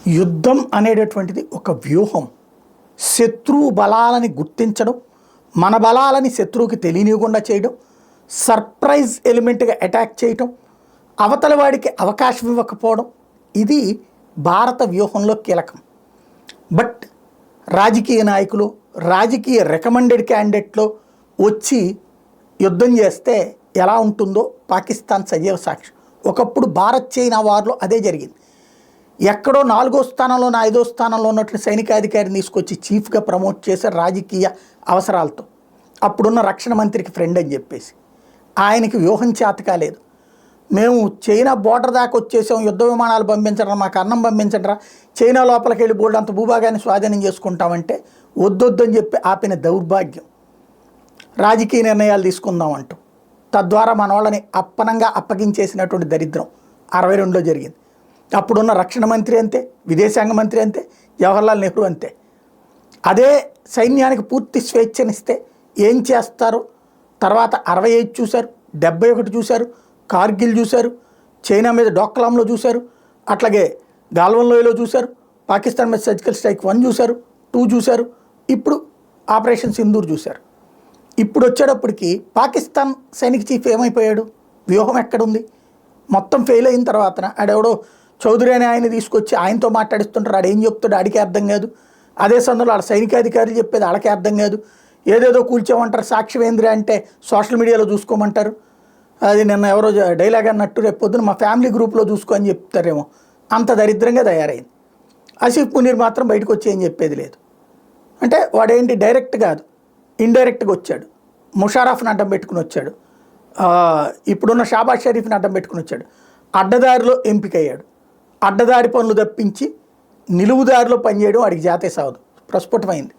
యుద్ధం అనేటటువంటిది ఒక వ్యూహం. శత్రువు బలాలని గుర్తించడం, మన బలాలని శత్రువుకి తెలియనివ్వకుండా చేయడం, సర్ప్రైజ్ ఎలిమెంట్గా అటాక్ చేయటం, అవతల వాడికి అవకాశం ఇవ్వకపోవడం, ఇది భారత వ్యూహంలో కీలకం. బట్ రాజకీయ నాయకులు, రాజకీయ రికమెండెడ్ క్యాండిడేట్లో వచ్చి యుద్ధం చేస్తే ఎలా ఉంటుందో పాకిస్తాన్ సజీవ సాక్షి. ఒకప్పుడు భారత్ చైనా వార్లో అదే జరిగింది. ఎక్కడో 4వ స్థానంలో 5వ స్థానంలో ఉన్నట్లు సైనికాధికారిని తీసుకొచ్చి చీఫ్గా ప్రమోట్ చేశారు రాజకీయ అవసరాలతో. అప్పుడున్న రక్షణ మంత్రికి ఫ్రెండ్ అని చెప్పేసి ఆయనకి వ్యూహం చేత కాలేదు. మేము చైనా బోర్డర్ దాకా వచ్చేసాం, యుద్ధ విమానాలు పంపించరా, మాకు అన్నం పంపించడరా, చైనా లోపలికి వెళ్ళి బోర్డు అంత భూభాగాన్ని స్వాధీనం చేసుకుంటామంటే వద్దొద్దని చెప్పి ఆపిన దౌర్భాగ్యం. రాజకీయ నిర్ణయాలు తీసుకుందామంటూ తద్వారా మన వాళ్ళని అప్పనంగా అప్పగించేసినటువంటి దరిద్రం 62లో జరిగింది. అప్పుడున్న రక్షణ మంత్రి అంతే, విదేశాంగ మంత్రి అంతే, జవహర్లాల్ నెహ్రూ అంతే. అదే సైన్యానికి పూర్తి స్వేచ్ఛనిస్తే ఏం చేస్తారో తర్వాత 65 చూశారు, 71 చూశారు, కార్గిల్ చూశారు, చైనా మీద డోక్లాంలో చూశారు, అట్లాగే గాల్వన్ లోయలో చూశారు, పాకిస్తాన్ మీద సర్జికల్ స్ట్రైక్ 1 చూశారు, 2 చూశారు, ఇప్పుడు ఆపరేషన్ సింధూర్ చూశారు. ఇప్పుడు వచ్చేటప్పటికి పాకిస్తాన్ సైనిక చీఫ్ ఏమైపోయాడు? వ్యూహం ఎక్కడుంది? మొత్తం ఫెయిల్ అయిన తర్వాత ఆడెవడో చౌదరి అనే ఆయన తీసుకొచ్చి ఆయనతో మాట్లాడిస్తుంటారు. ఆడేం చెప్తాడు ఆడికే అర్థం కాదు. అదే సందర్భంలో ఆడ సైనికాధికారులు చెప్పేది ఆడకే అర్థం కాదు. ఏదేదో కూల్చామంటారు. సాక్ష్యమేంద్ర అంటే సోషల్ మీడియాలో చూసుకోమంటారు. అది నిన్న ఎవరో డైలాగ్ అన్నట్టు రేపు పొద్దున మా ఫ్యామిలీ గ్రూప్లో చూసుకో అని చెప్తారేమో. అంత దరిద్రంగా తయారైంది. ఆసిఫ్ మునీర్ మాత్రం బయటకు వచ్చి ఏం చెప్పేది లేదు. అంటే వాడేంటి డైరెక్ట్ కాదు, ఇండైరెక్ట్గా వచ్చాడు. ముషారఫ్ని అడ్డం పెట్టుకుని వచ్చాడు. ఇప్పుడున్న షాబాజ్ షరీఫ్ని అడ్డం పెట్టుకుని వచ్చాడు. అడ్డదారిలో ఎంపికయ్యాడు. అడ్డదారి పనులు తప్పించి నిలువుదారిలో పనిచేయడం వాడికి జాతే సావదు. ప్రస్ఫుటమైంది.